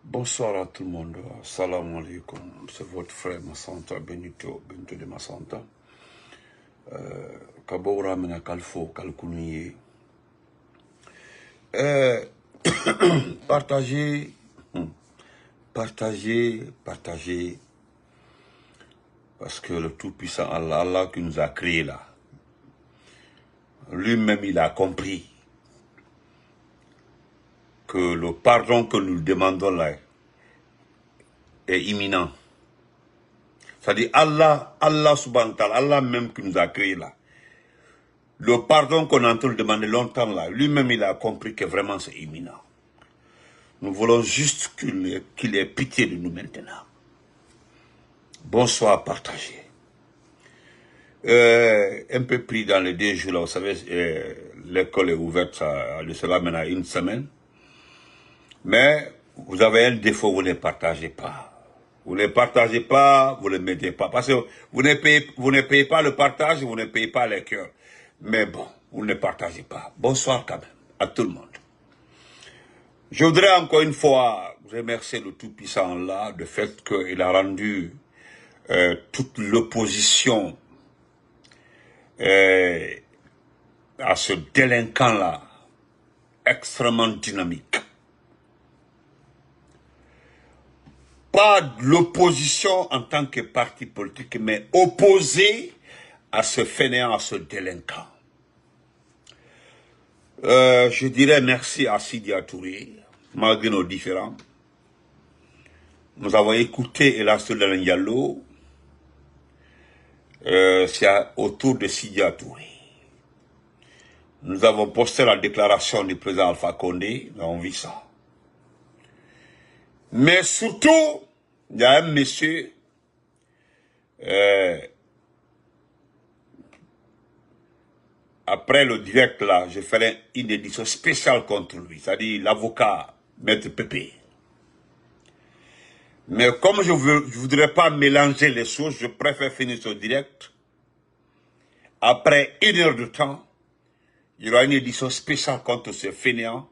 Bonsoir à tout le monde. Salam alaikum. C'est votre frère Massanta, Benito de Massanta. Kabora mena kalfo kalkuniye. Partagez, partagez. Parce que le Tout-Puissant Allah, Allah qui nous a créés là, lui-même il a compris que le pardon que nous demandons là est imminent. C'est-à-dire Allah subhanahu wa ta'ala, Allah même qui nous a créés là. Le pardon qu'on a en train de demander longtemps là, lui-même il a compris que vraiment c'est imminent. Nous voulons juste qu'il ait pitié de nous maintenant. Bonsoir, partagez. Un peu pris dans les 2 jours là, vous savez, l'école est ouverte de cela maintenant 1 semaine. Mais vous avez un défaut, vous ne partagez pas. Vous ne partagez pas, vous ne mettez pas. Parce que vous ne payez pas le partage, vous ne payez pas les cœurs. Mais bon, vous ne partagez pas. Bonsoir quand même à tout le monde. Je voudrais encore une fois remercier le Tout-Puissant là, du fait qu'il a rendu toute l'opposition à ce délinquant là extrêmement dynamique. Pas l'opposition en tant que parti politique, mais opposé à ce fainéant, à ce délinquant. Je dirais merci à Sidia Touré, malgré nos différends. Nous avons écouté Elasto Diallo, c'est autour de Sidia Touré. Nous avons posté la déclaration du président Alpha Condé, nous avons vu ça. Mais surtout, il y a un monsieur après le direct là, je ferai une édition spéciale contre lui, c'est-à-dire l'avocat Maître Pépé. Mais comme je voudrais pas mélanger les choses, je préfère finir ce direct. Après 1 heure de temps, il y aura une édition spéciale contre ce fainéant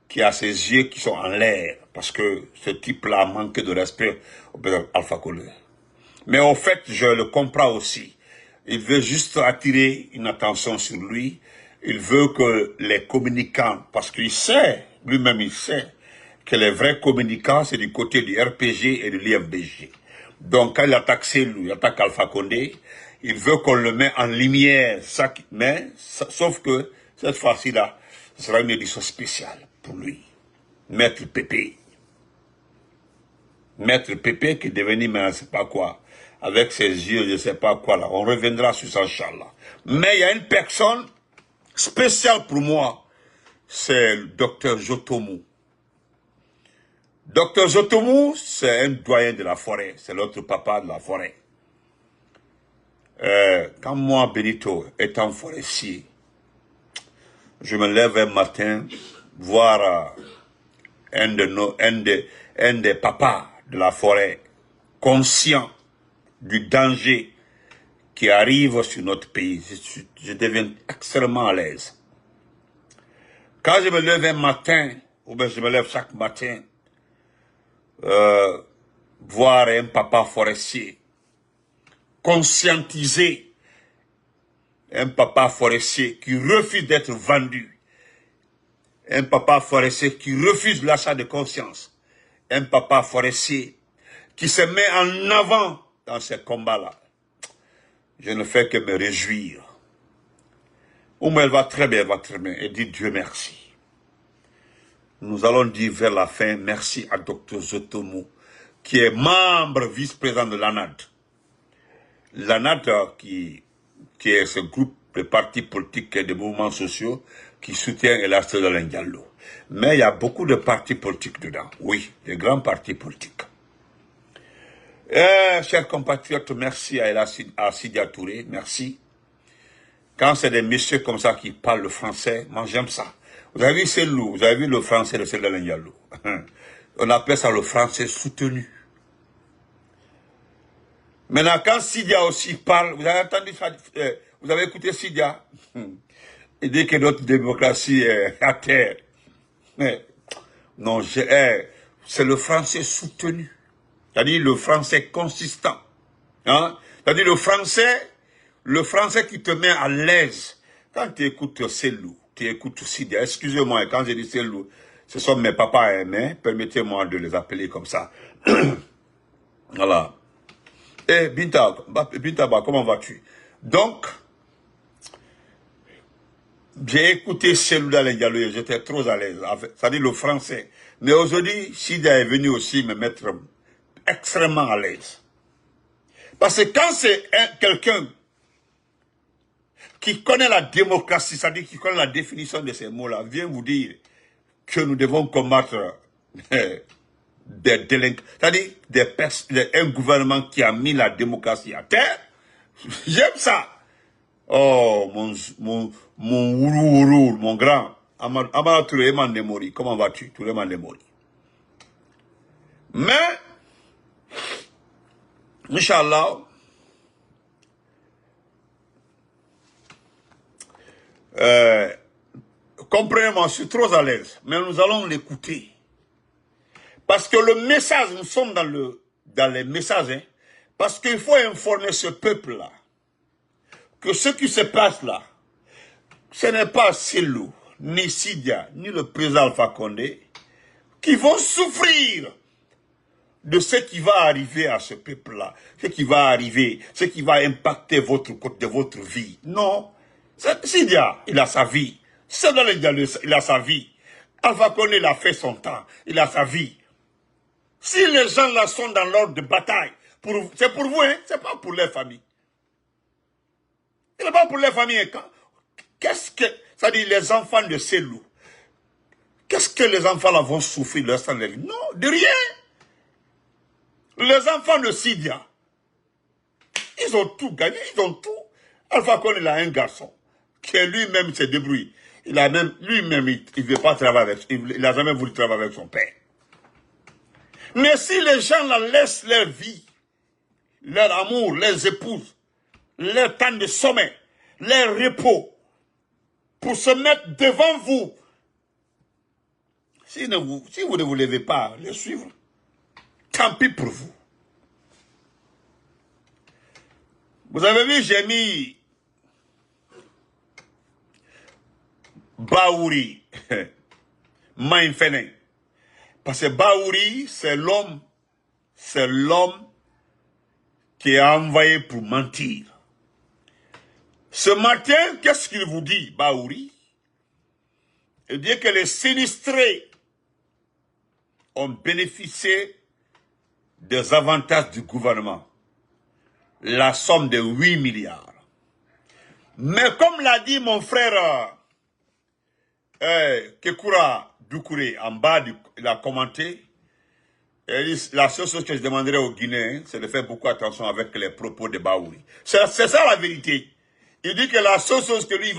qui a ses yeux qui sont en l'air, parce que ce type-là a manqué de respect au président Alpha Condé. Mais au fait, je le comprends aussi. Il veut juste attirer une attention sur lui. Il veut que les communicants, parce qu'il sait, lui-même il sait, que les vrais communicants, c'est du côté du RPG et de l'IFBG. Donc quand il attaque lui, il attaque Alpha Condé, il veut qu'on le mette en lumière. Mais, sauf que cette fois-ci-là, ce sera une édition spéciale pour lui. Maître Pépé. Maître Pépé qui est devenu, mais je ne sais pas quoi, avec ses yeux, je ne sais pas quoi là. On reviendra sur ça, Inch'Allah. Mais il y a une personne spéciale pour moi, c'est le docteur Jotomou. Docteur Jotomou, c'est un doyen de la forêt, c'est l'autre papa de la forêt. Quand moi, Benito, étant forestier, je me lève un matin, voir un des papas de la forêt, conscient du danger qui arrive sur notre pays, je deviens extrêmement à l'aise. Quand je me lève un matin, ou bien je me lève chaque matin, voir un papa forestier, conscientiser un papa forestier qui refuse d'être vendu, un papa forestier qui refuse l'achat de conscience, un papa forestier qui se met en avant dans ces combats-là. Je ne fais que me réjouir. Ouma, elle va très bien, et dit Dieu merci. Nous allons dire vers la fin, merci à Dr Jotomou, qui est membre vice-président de l'ANAD. L'ANAD, qui est ce groupe de partis politiques et de mouvements sociaux qui soutient Elasto Diallo. Mais il y a beaucoup de partis politiques dedans. Oui, des grands partis politiques. Chers compatriotes, merci à Sidia Touré, merci. Quand c'est des messieurs comme ça qui parlent le français, moi j'aime ça. Vous avez vu Selou, vous avez vu le français de Selou Diallo. On appelle ça le français soutenu. Maintenant, quand Sidia aussi parle, vous avez entendu ça, vous avez écouté Sidia. Il dit que notre démocratie est à terre. Mais, non, vous c'est le français soutenu. C'est-à-dire le français consistant. Hein? C'est-à-dire le français qui te met à l'aise. Quand tu écoutes Selou, tu écoutes Sidia, excusez-moi, quand je dis Selou, ce sont mes papas et mes, permettez-moi de les appeler comme ça. Voilà. Eh, Binta, comment vas-tu? Donc, j'ai écouté Selou dans les dialogues, j'étais trop à l'aise. C'est-à-dire le français. Mais aujourd'hui, Sidia est venu aussi me mettre extrêmement à l'aise. Parce que quand c'est quelqu'un qui connaît la démocratie, c'est-à-dire qui connaît la définition de ces mots-là, vient vous dire que nous devons combattre des délinquants, c'est-à-dire un gouvernement qui a mis la démocratie à terre, j'aime ça. Oh, mon ourou, mon grand, Amara Touré Mandemori, comment vas-tu? Touré Mandemori. Mais, Inch'Allah, comprenez-moi, je suis trop à l'aise, mais nous allons l'écouter. Parce que le message, nous sommes dans les messages, hein, parce qu'il faut informer ce peuple-là que ce qui se passe là, ce n'est pas Selou, ni Sidia, ni le président Alpha Condé qui vont souffrir de ce qui va arriver à ce peuple-là, ce qui va arriver, ce qui va impacter votre vie. Non, Sidia, il a sa vie. Il a sa vie. Alpha Condé, il a fait son temps. Il a sa vie. Si les gens là sont dans l'ordre de bataille, c'est pour vous, hein, c'est pas pour les familles. Ce n'est pas pour les familles. Qu'est-ce que, c'est-à-dire les enfants de Selou, qu'est-ce que les enfants là vont souffrir leur sang de vie? Non, de rien. Les enfants de Sidia, ils ont tout gagné, ils ont tout. Alpha Condé, il a un garçon qui lui-même se débrouille. Il a même, lui-même, il ne veut pas travailler avec, il n'a jamais voulu travailler avec son père. Mais si les gens là laissent leur vie, leur amour, leurs épouses, leur temps de sommeil, leur repos, pour se mettre devant vous, si vous ne vous levez pas, les suivre, tant pis pour vous. Vous avez vu, j'ai mis Baouri, Maïnfene. Parce que Baouri, c'est l'homme qui est envoyé pour mentir. Ce matin, qu'est-ce qu'il vous dit, Baouri? Il dit que les sinistrés ont bénéficié des avantages du gouvernement. La somme de 8 milliards. Mais comme l'a dit mon frère Kekura Doukouré, en bas, il a commenté, la seule chose que je demanderais aux Guinéens, c'est de faire beaucoup attention avec les propos de Baouri. C'est ça la vérité. Il dit que la seule chose que lui,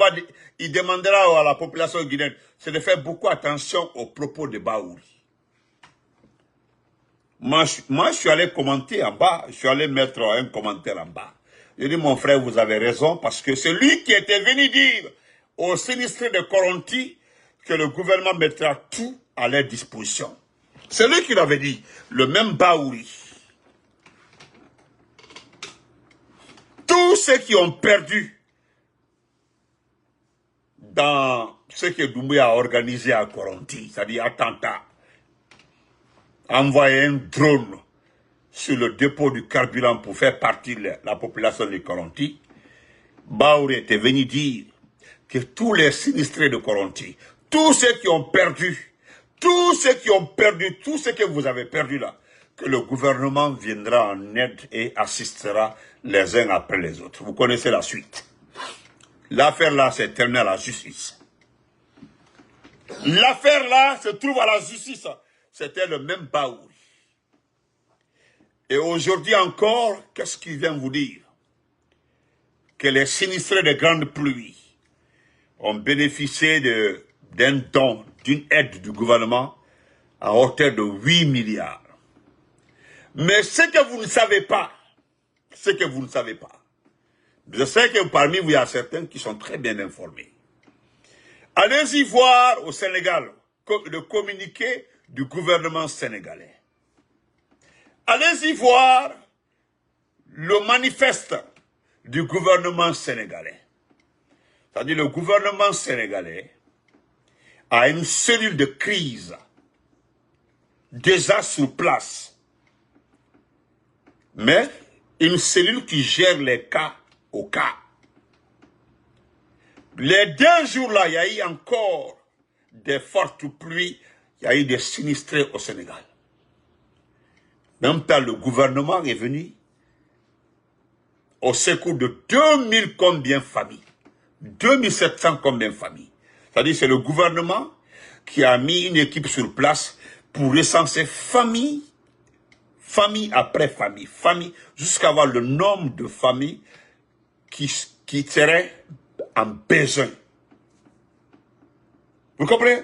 il demandera à la population guinéenne, c'est de faire beaucoup attention aux propos de Baouri. Moi, je suis allé commenter en bas, je suis allé mettre un commentaire en bas. Je dis, mon frère, vous avez raison, parce que c'est lui qui était venu dire aux sinistrés de Coronti que le gouvernement mettra tout à leur disposition. C'est lui qui l'avait dit, le même Baouri. Tous ceux qui ont perdu dans ce que Doumbouya a organisé à Coronti, c'est-à-dire attentat, envoyer un drone sur le dépôt du carburant pour faire partir la population de Coronti, Baouri était venu dire que tous les sinistrés de Coronti, tous ceux qui ont perdu, tout ce que vous avez perdu là, que le gouvernement viendra en aide et assistera les uns après les autres. Vous connaissez la suite. L'affaire là s'est terminée à la justice. L'affaire là se trouve à la justice. C'était le même Baouri. Et aujourd'hui encore, qu'est-ce qu'il vient vous dire? Que les sinistrés de grandes pluies ont bénéficié d'un don, d'une aide du gouvernement à hauteur de 8 milliards. Mais ce que vous ne savez pas, je sais que parmi vous, il y a certains qui sont très bien informés. Allez-y voir au Sénégal le communiqué du gouvernement sénégalais. Allez-y voir le manifeste du gouvernement sénégalais. C'est-à-dire le gouvernement sénégalais a une cellule de crise déjà sur place. Mais une cellule qui gère les cas au cas. Les 2 jours là, il y a eu encore des fortes pluies, il y a eu des sinistrés au Sénégal. En même temps, le gouvernement est venu au secours de 2000 combien familles, 2700 combien familles. C'est-à-dire c'est le gouvernement qui a mis une équipe sur place pour recenser famille après famille, jusqu'à avoir le nombre de familles qui seraient en besoin. Vous comprenez?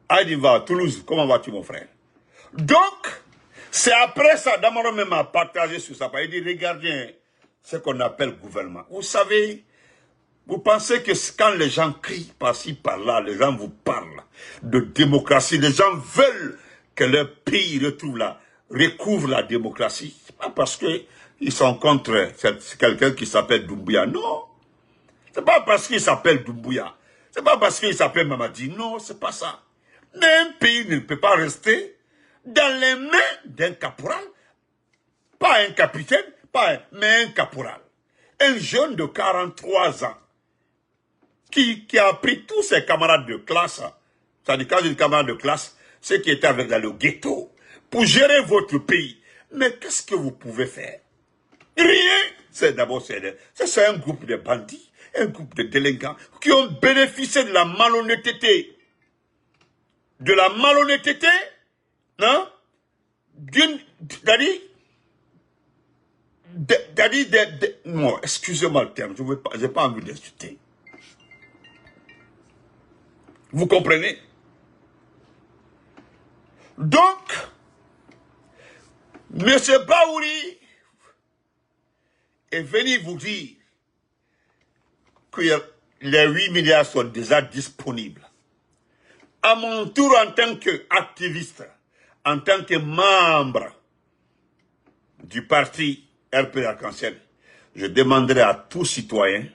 Aïdiva, Toulouse, comment vas-tu mon frère? Donc, c'est après ça, Damaro même a partagé sur ça, il dit, regardez ce qu'on appelle gouvernement. Vous savez, vous pensez que quand les gens crient par-ci, par-là, les gens vous parlent de démocratie, les gens veulent que leur pays recouvre la démocratie. C'est pas parce qu'ils sont contre quelqu'un qui s'appelle Doumbouya, non. C'est pas parce qu'il s'appelle Doumbouya. C'est pas parce qu'il s'appelle Mamadi, non, c'est pas ça. Mais un pays ne peut pas rester dans les mains d'un caporal, pas un capitaine, mais un caporal. Un jeune de 43 ans qui a pris tous ses camarades de classe, c'est-à-dire quand je dis camarades de classe, ceux qui étaient avec dans le ghetto, pour gérer votre pays. Mais qu'est-ce que vous pouvez faire? Rien. C'est d'abord, c'est un groupe de bandits, un groupe de délinquants qui ont bénéficié de la malhonnêteté. De la malhonnêteté, hein? Non, excusez-moi le terme, je n'ai pas envie d'insulter. Vous comprenez? Donc, M. Baouri est venu vous dire que les 8 milliards sont déjà disponibles. À mon tour, en tant qu'activiste, en tant que membre du parti RP Arc-en-Ciel, je demanderai à tout citoyen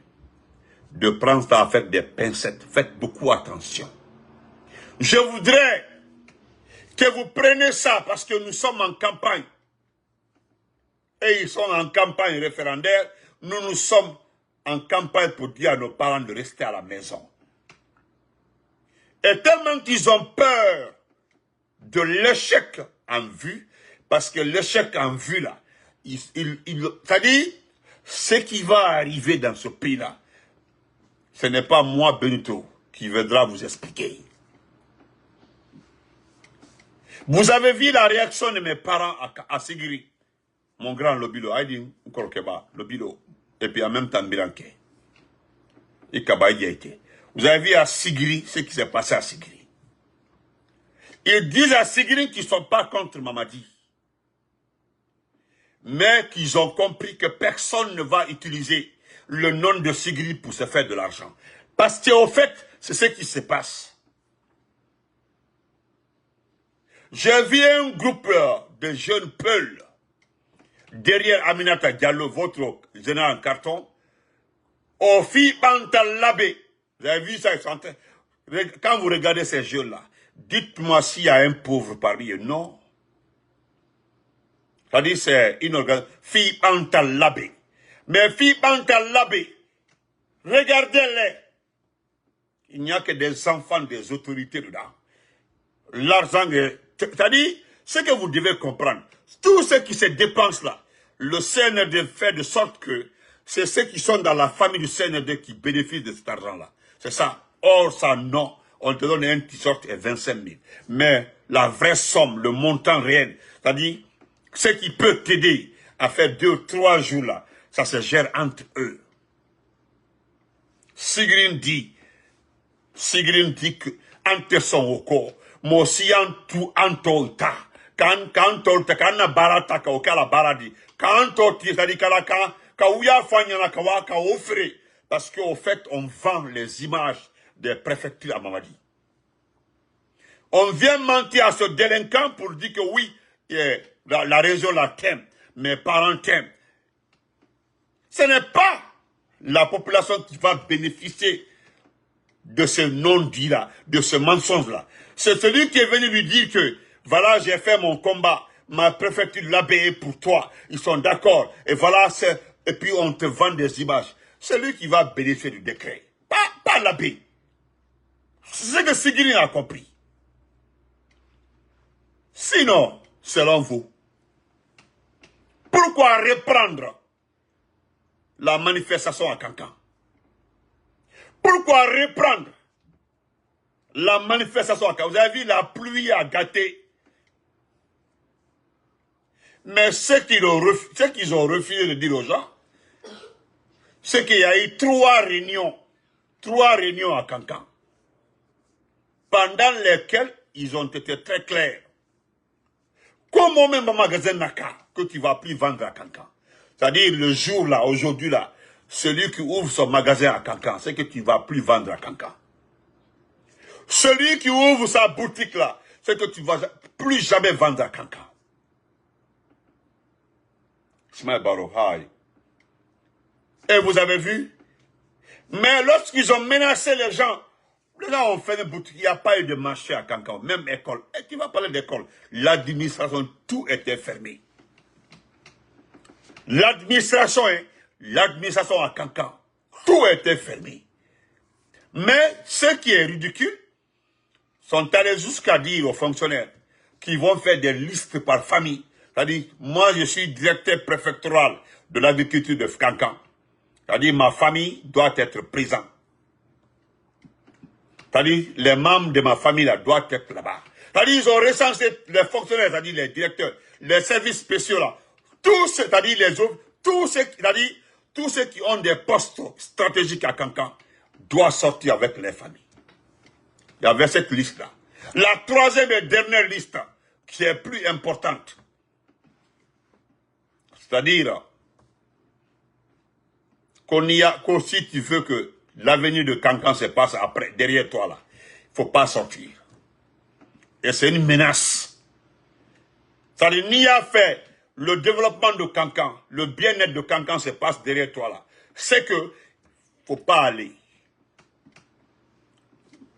de prendre ça avec des pincettes. Faites beaucoup attention. Je voudrais que vous preniez ça parce que nous sommes en campagne. Et ils sont en campagne référendaire. Nous sommes en campagne pour dire à nos parents de rester à la maison. Et tellement qu'ils ont peur de l'échec en vue, parce que l'échec en vue là, c'est-à-dire, ce qui va arriver dans ce pays-là, ce n'est pas moi, Benito, qui viendra vous expliquer. Vous avez vu la réaction de mes parents à Sigiri, mon grand Lobilo, Aïdi Nkorokeba, Lobilo, et puis en même temps Biranke. Et Kabaïdi a été. Vous avez vu à Sigiri ce qui s'est passé à Sigiri. Ils disent à Sigiri qu'ils ne sont pas contre Mamadi. Mais qu'ils ont compris que personne ne va utiliser le nom de Sigiri pour se faire de l'argent. Parce qu'au fait, c'est ce qui se passe. J'ai vu un groupe de jeunes peuls derrière Aminata Diallo, votre général en carton, au filles Pantalabé. Vous avez vu ça? Quand vous regardez ces jeunes-là, dites-moi s'il y a un pauvre parmi eux. Non. C'est-à-dire c'est une organisation. Filles Pantalabé. Mais filles Pantalabé, regardez-les. Il n'y a que des enfants des autorités dedans. L'argent est... C'est-à-dire, ce que vous devez comprendre, tout ce qui se dépense là, le CNRD fait de sorte que c'est ceux qui sont dans la famille du CNRD qui bénéficient de cet argent-là. C'est ça. Or, ça, non. On te donne un t-shirt et 25 000. Mais la vraie somme, le montant réel, c'est-à-dire, ce qui peut t'aider à faire 2 ou 3 jours là, ça se gère entre eux. Sigrid dit que, entre son au corps, moi aussi en tout, en tout, quand na barata ka okala baradi quand tu c'est-à-dire ka ouya fanyana ka offre parce qu'au fait on vend les images des préfectures à Mamadi. On vient mentir à ce délinquant pour dire que oui, la région la t'aime, mes parents t'aiment. Ce n'est pas la population qui va bénéficier de ce non-dit-là, de ce mensonge-là. C'est celui qui est venu lui dire que, voilà, j'ai fait mon combat, ma préfecture l'a payé pour toi, ils sont d'accord, et voilà, et puis on te vend des images. C'est lui qui va bénéficier du décret, pas l'abbé. C'est ce que Sigiri a compris. Sinon, selon vous, pourquoi reprendre la manifestation à Kankan? Pourquoi reprendre la manifestation à Kankan? Vous avez vu, la pluie a gâté. Mais ce qu'ils ont refusé de dire aux gens, c'est qu'il y a eu trois réunions à Kankan, pendant lesquelles ils ont été très clairs. Comment même un magasin Naka que tu ne vas plus vendre à Kankan? C'est-à-dire le jour là, aujourd'hui là, celui qui ouvre son magasin à Kankan, c'est que tu ne vas plus vendre à Kankan. Celui qui ouvre sa boutique là, c'est que tu ne vas plus jamais vendre à Kankan. Et vous avez vu? Mais lorsqu'ils ont menacé les gens ont fait une boutique, il n'y a pas eu de marché à Kankan, même école. Et tu vas parler d'école. L'administration, tout était fermé. L'administration à Kankan, tout était fermé. Mais ce qui est ridicule, sont allés jusqu'à dire aux fonctionnaires qui vont faire des listes par famille. C'est-à-dire, moi je suis directeur préfectoral de l'agriculture de Kankan. C'est-à-dire, ma famille doit être présente. C'est-à-dire, les membres de ma famille là doivent être là-bas. C'est-à-dire, ils ont recensé les fonctionnaires, c'est-à-dire les directeurs, les services spéciaux là. Tous, c'est-à-dire les autres, tous ceux qui ont des postes stratégiques à Kankan doivent sortir avec les familles. Il y avait cette liste-là. La troisième et dernière liste, qui est plus importante. C'est-à-dire, si tu veux que l'avenir de Kankan se passe après, derrière toi là, il ne faut pas sortir. Et c'est une menace. C'est-à-dire, Nia fait le développement de Kankan, le bien-être de Kankan se passe derrière toi là. C'est que, il ne faut pas aller.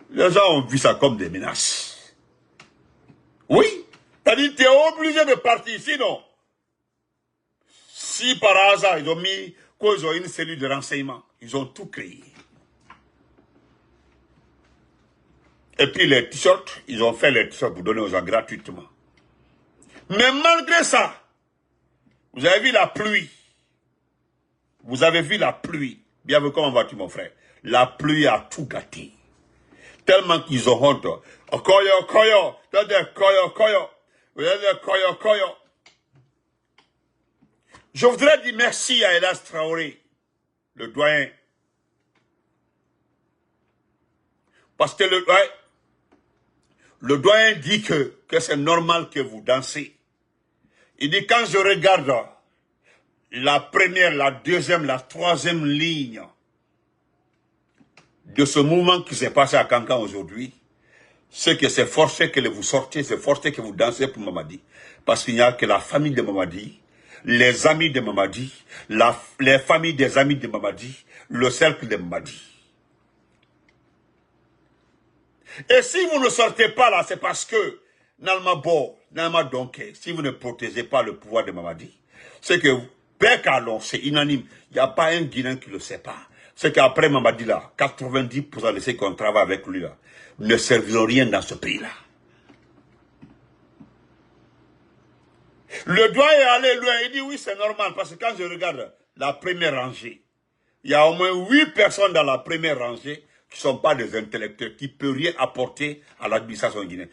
Les gens ont vu ça comme des menaces. Oui, c'est-à-dire, tu es obligé de partir, sinon, si par hasard, ils ont une cellule de renseignement, ils ont tout créé. Et puis les t-shirts, ils ont fait les t-shirts pour donner aux gens gratuitement. Mais malgré ça, vous avez vu la pluie. Vous avez vu la pluie. Bien vu, comment vas-tu mon frère? La pluie a tout gâté. Tellement qu'ils ont honte. Koyo. Je voudrais dire merci à Elas Traoré, le doyen. Parce que le doyen dit que c'est normal que vous dansez. Il dit, quand je regarde la première, la deuxième, la troisième ligne de ce mouvement qui s'est passé à Kankan aujourd'hui, c'est que c'est forcé que vous sortiez, c'est forcé que vous dansez pour Mamadi. Parce qu'il n'y a que la famille de Mamadi, les amis de Mamadi, les familles des amis de Mamadi, le cercle de Mamadi. Et si vous ne sortez pas là, c'est parce que, si vous ne protégez pas le pouvoir de Mamadi, c'est que, c'est unanime, il n'y a pas un Guinéen qui ne le sait pas. C'est qu'après Mamadi là, 90% de ceux qui ont travaillé avec lui là, ne serviront rien dans ce pays-là. Le doigt est allé loin, il dit oui c'est normal, parce que quand je regarde la première rangée, il y a au moins 8 personnes dans la première rangée qui ne sont pas des intellectuels, qui ne peuvent rien apporter à l'administration guinéenne.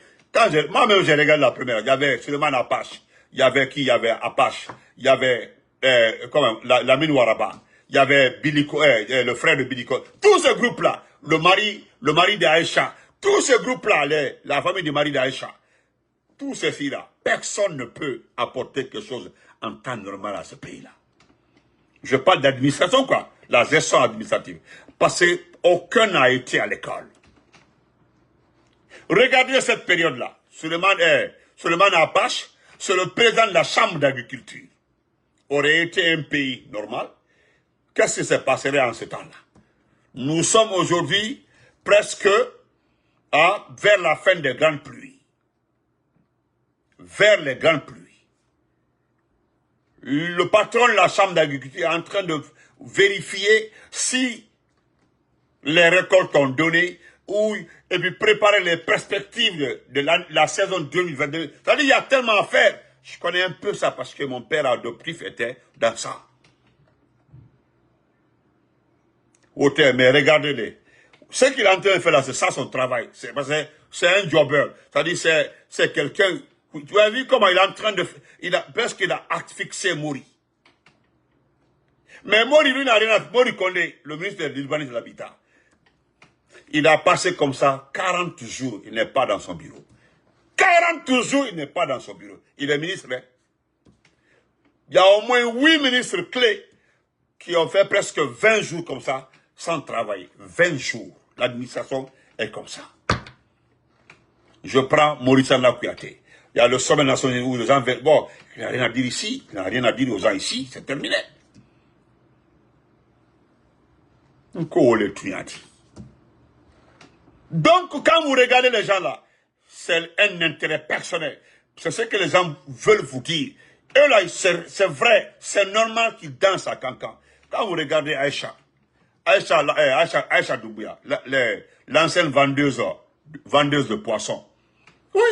Moi-même j'ai regardé la première, il y avait Suleiman Apache, il y avait qui? Il y avait Apache, il y avait Lamine Ouaraba, il y avait le frère de Biliko, tous ces groupes-là, le mari d'Aïcha, tous ces groupes-là, la famille du mari d'Aïcha, tous ces filles-là, personne ne peut apporter quelque chose en temps normal à ce pays-là. Je parle d'administration, quoi, la gestion administrative. Parce qu'aucun n'a été à l'école. Regardez cette période-là. Suleiman Apache, c'est le président de la Chambre d'agriculture. Aurait été un pays normal. Qu'est-ce qui se passerait en ce temps-là? Nous sommes aujourd'hui presque vers la fin des grandes pluies. Vers les grandes pluies. Le patron de la Chambre d'agriculture est en train de vérifier si les récoltes ont donné et puis préparer les perspectives de la saison 2022. C'est-à-dire qu'il y a tellement à faire. Je connais un peu ça parce que mon père adoptif était dans ça. Mais regardez-les. Ce qu'il est en train de faire là, c'est ça son travail. C'est un jobber. C'est-à-dire c'est quelqu'un. Tu as vu comment il est en train de... Parce qu'il a fixé Mori. Mais Mori, lui, n'a rien à... Mori Kondé, le ministre de l'Urbanisme et de l'Habitat, il a passé comme ça 40 jours, il n'est pas dans son bureau. 40 jours, il n'est pas dans son bureau. Il est ministre. Hein? Il y a au moins 8 ministres clés qui ont fait presque 20 jours comme ça, sans travailler. 20 jours. L'administration est comme ça. Je prends Maurice Kouyaté. Il y a le sommet national où les gens veulent... Bon, il n'a rien à dire ici, il n'a rien à dire aux gens ici, c'est terminé. Donc, quand vous regardez les gens là, c'est un intérêt personnel. C'est ce que les gens veulent vous dire. Et là, c'est vrai, c'est normal qu'ils dansent à Cancan. Quand vous regardez Aïcha Doumbouya, l'ancienne vendeuse de poissons. Oui.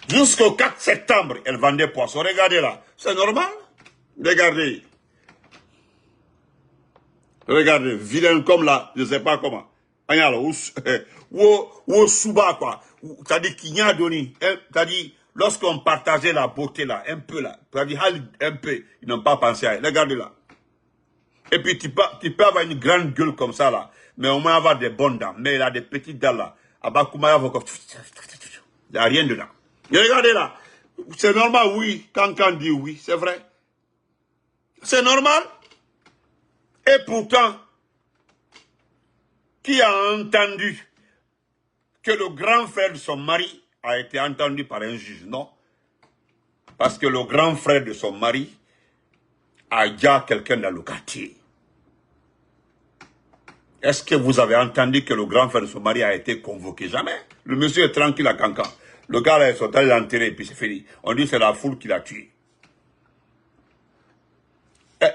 Jusqu'au 4 septembre, elle vendait poissons. Regardez là, c'est normal. Regardez. Regardez, vilain comme là, je ne sais pas comment. Ou souba quoi. C'est-à-dire qu'il y a donné. C'est-à-dire, lorsqu'on partageait la beauté là, un peu là, c'est-à-dire un peu, ils n'ont pas pensé à elle. Regardez là. Et puis tu peux avoir une grande gueule comme ça là, mais au moins avoir des bonnes dents. Mais il a des petites dents là. Il n'y a rien dedans. Et regardez là. C'est normal, oui. Quand dit oui, c'est vrai. C'est normal. Et pourtant, qui a entendu que le grand frère de son mari a été entendu par un juge? Non. Parce que le grand frère de son mari a déjà quelqu'un dans le quartier. Est-ce que vous avez entendu que le grand frère de son mari a été convoqué? Jamais. Le monsieur est tranquille à Cancan. Le gars là, ils sont allés l'enterrer et puis c'est fini. On dit que c'est la foule qui l'a tué.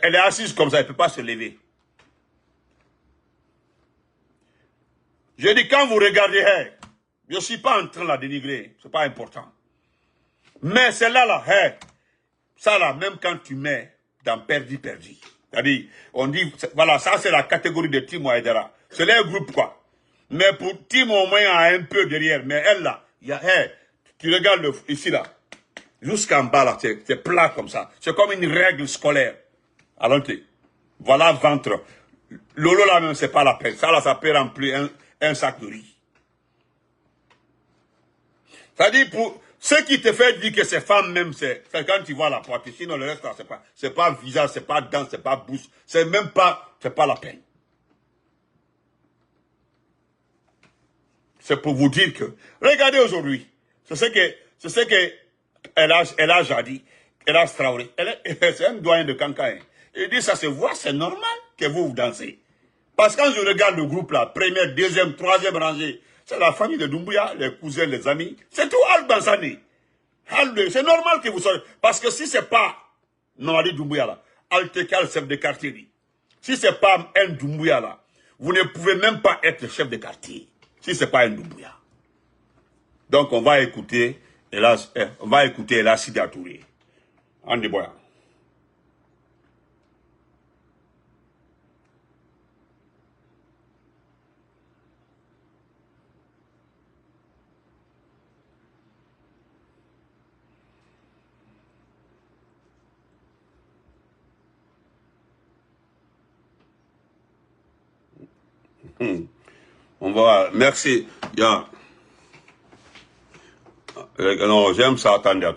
Elle est assise comme ça, elle ne peut pas se lever. Je dis, quand vous regardez, hey, je ne suis pas en train de la dénigrer, ce n'est pas important. Mais celle-là, là, hey, ça là, même quand tu mets dans perdu. C'est-à-dire, on dit, voilà, ça c'est la catégorie de Timo Aïdara. C'est leur groupe quoi. Mais pour Timo au moins, il y a un peu derrière. Mais elle là, il y a, hey, tu regardes ici là, jusqu'en bas là, c'est plat comme ça. C'est comme une règle scolaire. Alors, voilà ventre. Lolo là même, c'est pas la peine. Ça là, ça peut remplir un sac de riz. C'est-à-dire, pour ce qui te fait dire que ces femmes même, c'est quand tu vois la poitrine. Sinon, le reste là, c'est pas visage, c'est pas dents, c'est pas bouche. C'est même pas, c'est pas la peine. C'est pour vous dire que, regardez aujourd'hui, c'est ce que elle a jadis, elle a Traoré. C'est un doyen de Cancan. Il dit ça se voit, c'est normal que vous dansez. Parce que quand je regarde le groupe là, première, deuxième, troisième rangée, c'est la famille de Doumbouya, les cousins, les amis. C'est tout Al-Bansani. C'est normal que vous soyez. Parce que si c'est pas Nomadi Doumbouya là, Al-Tekal, chef de quartier, si c'est pas un Doumbouya là, vous ne pouvez même pas être chef de quartier. Si c'est pas un Doumbouya. Donc on va écouter Ella Sida Touré. En déboya. On va, merci. Non, j'aime ça, attendez.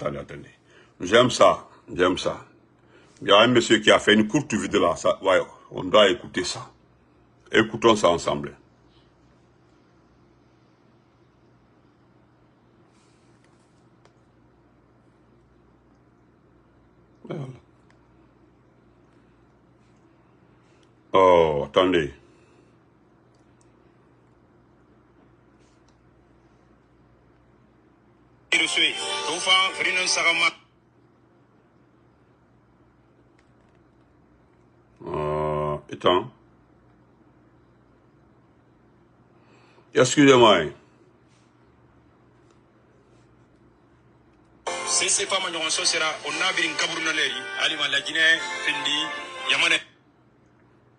J'aime ça. Il y a un monsieur qui a fait une courte vidéo là, ça, ouais, on doit écouter ça. Écoutons ça ensemble. Voilà. Oh, attendez. Attends. Excusez-moi.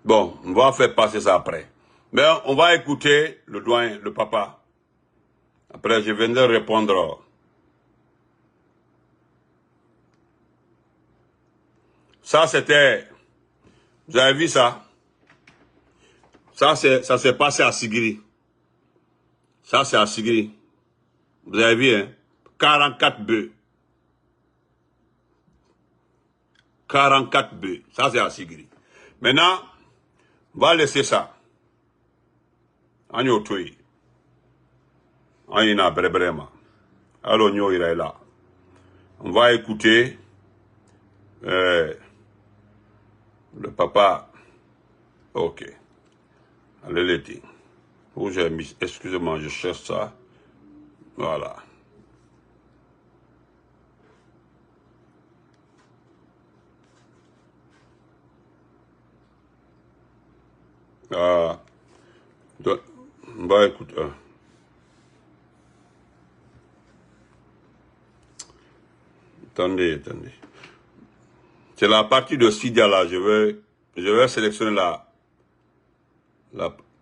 Bon, on va faire passer ça après. Mais on va écouter le doyen, le papa. Après, je viendrai répondre. Ça, c'était... Vous avez vu ça? Ça s'est passé à Sigiri. Ça, c'est à Sigiri. Vous avez vu, hein? 44 bœufs. 44 bœufs. Ça, c'est à Sigiri. Maintenant, on va laisser ça. On y a tout. On y a vraiment. Alors, on y est là. On va écouter le papa. Ok. Allez, l'été. Où j'ai mis, excusez-moi, je cherche ça. Voilà. On va écouter. Attendez. C'est la partie de Sidia là. Je vais sélectionner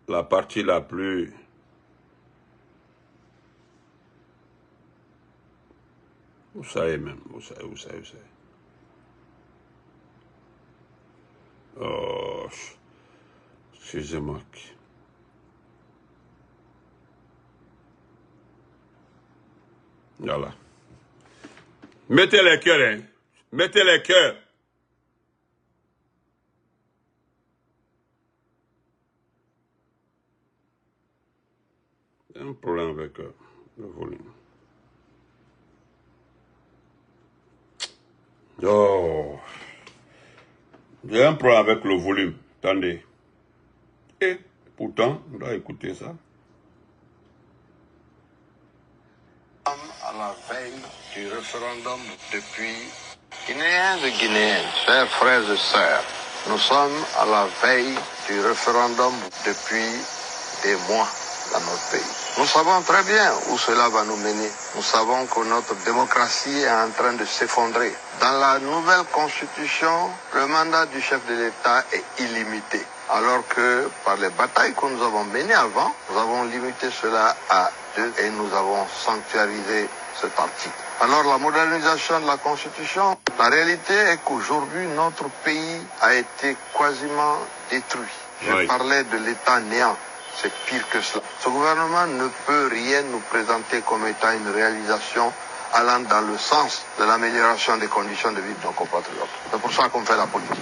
la partie la plus... Vous savez même, vous savez. Oh, excusez-moi. Voilà. Mettez les cœurs, hein. Mettez les cœurs. Il y a un problème avec le volume. Oh. Il y a un problème avec le volume. Attendez. Et pourtant, on doit écouter ça. À la veille du référendum depuis Guinéens et Guinéennes, chers frères et sœurs, nous sommes à la veille du référendum depuis des mois dans notre pays. Nous savons très bien où cela va nous mener. Nous savons que notre démocratie est en train de s'effondrer. Dans la nouvelle constitution, le mandat du chef de l'État est illimité. Alors que par les batailles que nous avons menées avant, nous avons limité cela à 2 et nous avons sanctuarisé cet article. Alors la modernisation de la Constitution, la réalité est qu'aujourd'hui notre pays a été quasiment détruit. Je parlais de l'État néant. C'est pire que cela. Ce gouvernement ne peut rien nous présenter comme étant une réalisation allant dans le sens de l'amélioration des conditions de vie de nos compatriotes. C'est pour ça qu'on fait la politique.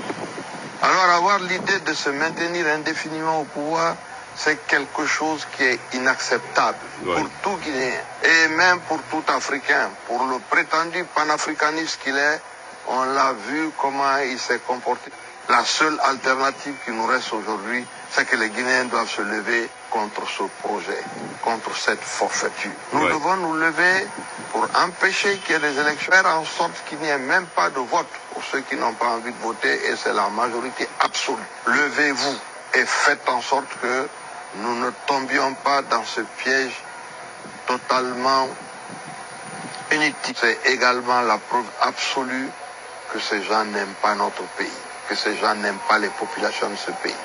Alors avoir l'idée de se maintenir indéfiniment au pouvoir, c'est quelque chose qui est inacceptable pour tout Guinéen et même pour tout Africain. Pour le prétendu panafricaniste qu'il est, on l'a vu comment il s'est comporté. La seule alternative qui nous reste aujourd'hui, c'est que les Guinéens doivent se lever contre ce projet, contre cette forfaiture. Nous devons nous lever pour empêcher qu'il y ait des élections, faire en sorte qu'il n'y ait même pas de vote pour ceux qui n'ont pas envie de voter, et c'est la majorité absolue. Levez-vous et faites en sorte que nous ne tombions pas dans ce piège totalement inutile. C'est également la preuve absolue que ces gens n'aiment pas notre pays, que ces gens n'aiment pas les populations de ce pays.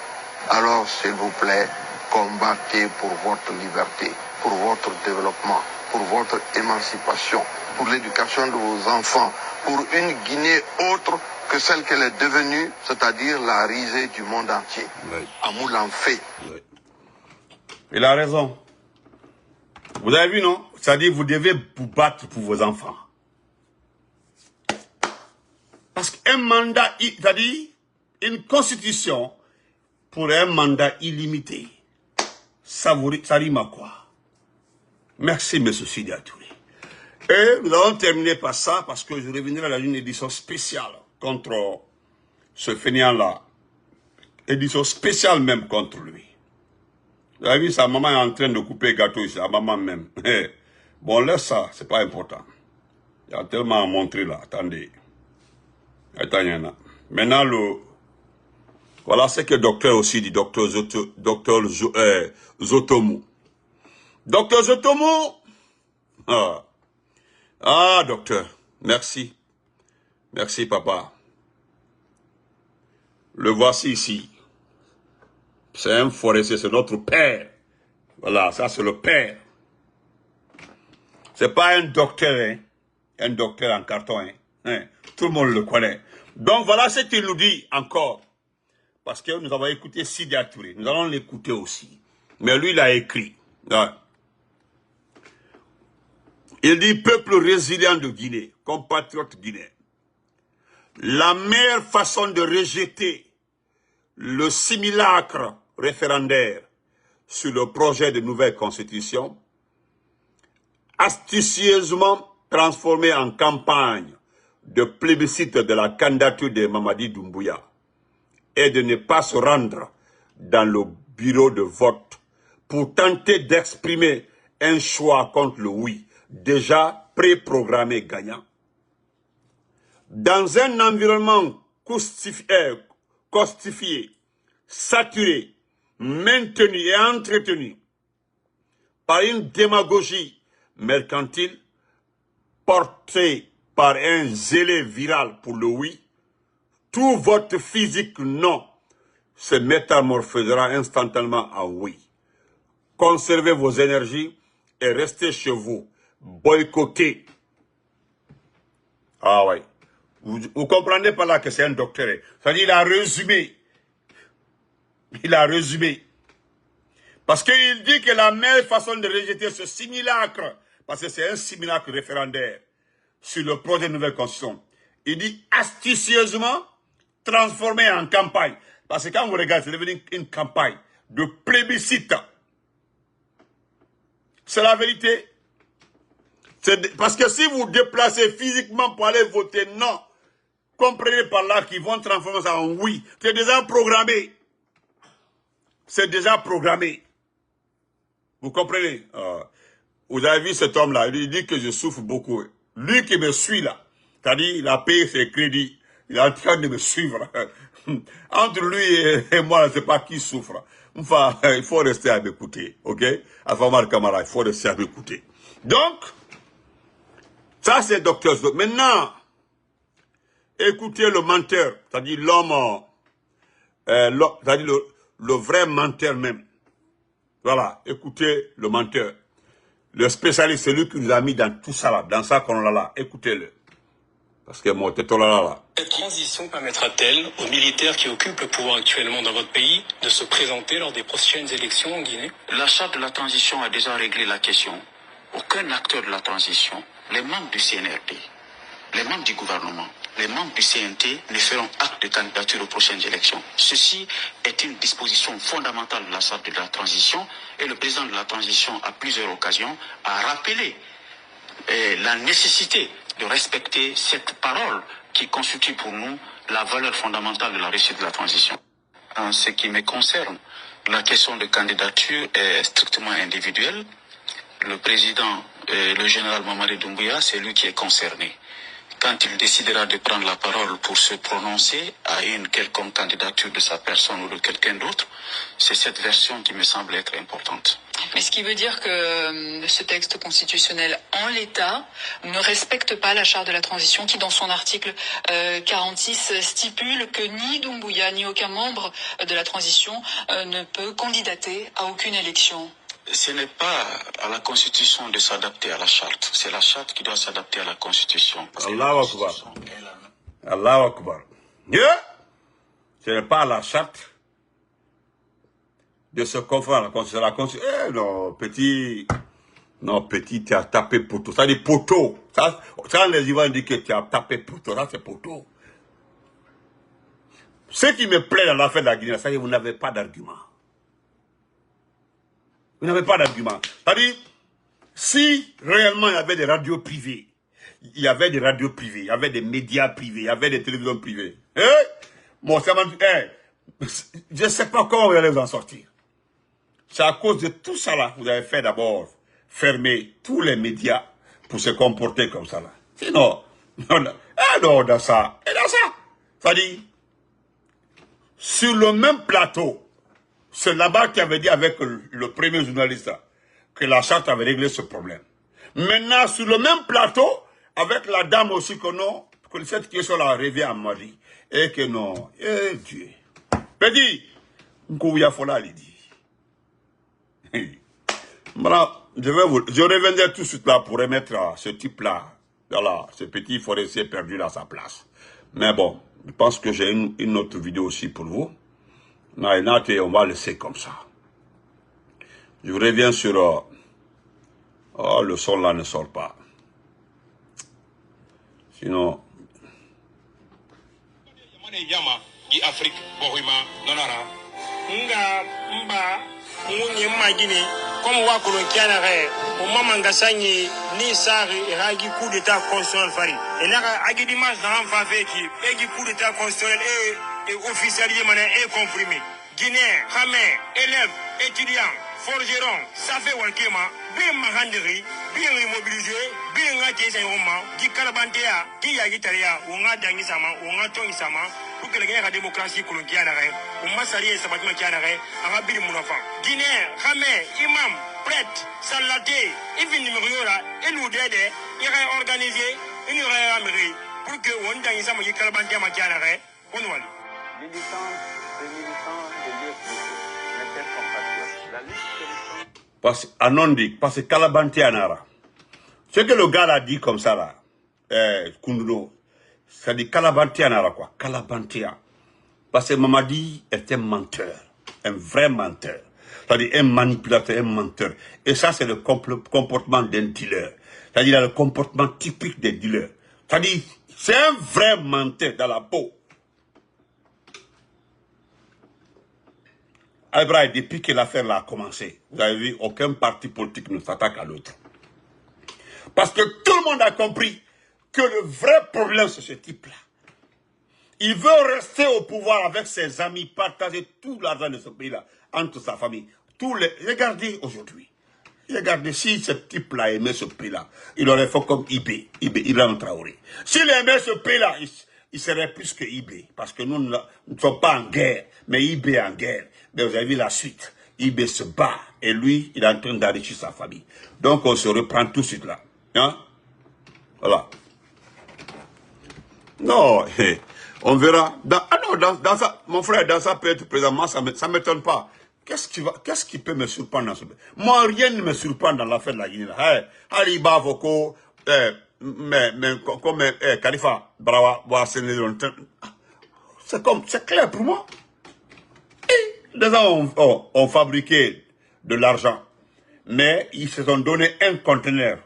Alors, s'il vous plaît, combattez pour votre liberté, pour votre développement, pour votre émancipation, pour l'éducation de vos enfants, pour une Guinée autre que celle qu'elle est devenue, c'est-à-dire la risée du monde entier. Amoul en fait. Il a raison. Vous avez vu, non? C'est-à-dire vous devez vous battre pour vos enfants. Parce qu'un mandat, c'est-à-dire une constitution pour un mandat illimité, ça rime à quoi? Merci, M. Sidia Touré. Et nous allons terminer par ça parce que je reviendrai dans une édition spéciale contre ce fainéant-là. Édition spéciale même contre lui. Vous avez vu, sa maman est en train de couper le gâteau ici, sa maman même. Bon, laisse ça, c'est pas important. Il y a tellement à montrer là, attendez. Attendez, maintenant, voilà ce que le docteur aussi dit, docteur Zotomu. Docteur Zotomu, docteur, merci. Merci, papa. Le voici ici. C'est un forestier, c'est notre père. Voilà, ça c'est le père. C'est pas un docteur, hein. Un docteur en carton, hein. Tout le monde le connaît. Donc voilà ce qu'il nous dit encore. Parce que nous avons écouté Sidi Touré. Nous allons l'écouter aussi. Mais lui, il a écrit. Ouais. Il dit, peuple résilient de Guinée, compatriote guinéen. La meilleure façon de rejeter le simulacre référendaire sur le projet de nouvelle constitution, astucieusement transformé en campagne de plébiscite de la candidature de Mamadi Doumbouya, est de ne pas se rendre dans le bureau de vote pour tenter d'exprimer un choix contre le oui, déjà préprogrammé gagnant. Dans un environnement costifié, saturé, maintenu et entretenu par une démagogie mercantile portée par un zélé viral pour le oui, tout vote physique non se métamorphosera instantanément en oui. Conservez vos énergies et restez chez vous. Boycottez. Ah ouais. Vous comprenez par là que c'est un docteur. C'est-à-dire il a résumé. Il a résumé. Parce qu'il dit que la meilleure façon de rejeter ce simulacre, parce que c'est un simulacre référendaire sur le projet de nouvelle constitution, il dit astucieusement transformé en campagne. Parce que quand vous regardez, c'est devenu une campagne de plébiscite. C'est la vérité. Parce que si vous déplacez physiquement pour aller voter non, comprenez par là qu'ils vont transformer ça en oui. C'est déjà programmé. C'est déjà programmé. Vous comprenez? Vous avez vu cet homme-là, il dit que je souffre beaucoup. Lui qui me suit là, c'est-à-dire il a payé ses crédits, il est en train de me suivre. Entre lui et moi, je ne sais pas qui souffre. Enfin, il faut rester à m'écouter, ok? Afamar Kamara, il faut rester à m'écouter. Donc, ça c'est Dr. Zo. Maintenant, écoutez le menteur, c'est-à-dire l'homme, c'est-à-dire le vrai menteur même. Voilà, écoutez le menteur. Le spécialiste, c'est lui qui nous a mis dans tout ça là, dans ça qu'on a là. Écoutez-le. Parce que moi, t'es là. Cette transition permettra-t-elle aux militaires qui occupent le pouvoir actuellement dans votre pays de se présenter lors des prochaines élections en Guinée? La charte de la transition a déjà réglé la question. Aucun acteur de la transition, les membres du CNRD, les membres du gouvernement, les membres du CNT ne feront acte de candidature aux prochaines élections. Ceci est une disposition fondamentale de la charte de la transition et le président de la transition, à plusieurs occasions, a rappelé la nécessité de respecter cette parole qui constitue pour nous la valeur fondamentale de la réussite de la transition. En ce qui me concerne, la question de candidature est strictement individuelle. Le président, le général Mamadi Doumbouya, c'est lui qui est concerné. Quand il décidera de prendre la parole pour se prononcer à une quelconque candidature de sa personne ou de quelqu'un d'autre, c'est cette version qui me semble être importante. Mais ce qui veut dire que ce texte constitutionnel, en l'état, ne respecte pas la charte de la transition qui, dans son article 46, stipule que ni Doumbouya ni aucun membre de la transition ne peut candidater à aucune élection. Ce n'est pas à la Constitution de s'adapter à la charte. C'est la charte qui doit s'adapter à la Constitution. Allahu Akbar. Allahu Akbar. Ce n'est pas à la charte de se conformer à la Constitution. Non, petit, tu as tapé poteau. Ça dit poteau. Ça les Ivoiriens disent que tu as tapé poteau. Ça, c'est poteau. Ce qui me plaît dans l'affaire de la Guinée, c'est que vous n'avez pas d'argument. Vous n'avez pas d'argument. C'est-à-dire, si réellement il y avait des radios privées, Il y avait des radios privées, il y avait des médias privés, il y avait des télévisions privées. Bon, je ne sais pas comment vous allez vous en sortir. C'est à cause de tout ça là, vous avez fait d'abord fermer tous les médias pour se comporter comme ça là. Sinon, non, dans ça, ça dit, sur le même plateau, c'est là-bas qui avait dit avec le premier journaliste que la charte avait réglé ce problème. Maintenant, sur le même plateau, avec la dame aussi que cette question-là revient à Mali, et que non, Dieu. Pédi, Nkouya Fola l'a dit. Je reviendrai tout de suite là pour remettre ce type-là, voilà, ce petit forestier perdu à sa place. Mais bon, je pense que j'ai une autre vidéo aussi pour vous. On va laisser comme ça. Je reviens sur... oh, le son là ne sort pas. Sinon... Afrique, Munye magini comme wa kolonkiana re o mama ngasanyi ni sari ragi coup d'état constitutionnel fari et na agi dimanche dans fa feki egi coup d'état constitutionnel et officialisé mané et comprimé Guinée Hamé élèves étudiants forgeron ça fait walkema bien magandiri bien immobilisé bien ngati sa yoma di kalabantea di yagi taria o nga dangi sama o nga tongi sama pour que la démocratie kolonkiana re o masari e sabatima kiana re anga biri munafa Guinée Hamé imam prêtre salaté even numéro là et nous dede il va organiser une réunion pour que on dangi sama di kalabantea ma kiana re on wali militants de l'UFDC, mes chers compatriotes, la liste parce que Kalabantea Nara. Ce que le gars a dit comme ça là, Kunduno, ça dit Kalabantea Nara quoi, Kalabantea. Parce que Mamadi est un menteur, un vrai menteur. C'est-à-dire un manipulateur, un menteur. Et ça c'est le comportement d'un dealer. C'est-à-dire le comportement typique des dealers. C'est-à-dire c'est un vrai menteur dans la peau. Albright, depuis que l'affaire a commencé, vous avez vu, aucun parti politique ne s'attaque à l'autre. Parce que tout le monde a compris que le vrai problème, c'est ce type-là. Il veut rester au pouvoir avec ses amis, partager tout l'argent de ce pays-là, entre sa famille. Regardez aujourd'hui. Regardez, si ce type-là aimait ce pays-là, il aurait fait comme Ibrahim Traoré. S'il aimait ce pays-là, il serait plus que IB. Parce que nous ne sommes pas en guerre, mais IB est en guerre. Mais vous avez vu la suite. IB se bat et lui, il est en train d'enrichir sa famille. Donc on se reprend tout de suite là. Hein? Voilà. Non, on verra. Dans ça, mon frère, dans ça peut être présent. Moi, ça ne m'étonne pas. Qu'est-ce qui peut me surprendre dans ce pays? Moi, rien ne me surprend dans l'affaire de la Guinée. Aliba Voko, comme Khalifa Brawa, c'est clair pour moi. Les gens ont fabriqué de l'argent, mais ils se sont donné un conteneur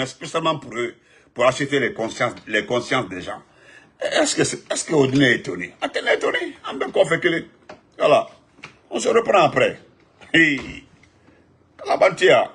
spécialement pour eux, pour acheter les consciences des gens. Est-ce que Odine est étonné? Est étonné? Voilà. On se reprend après. La Bantia.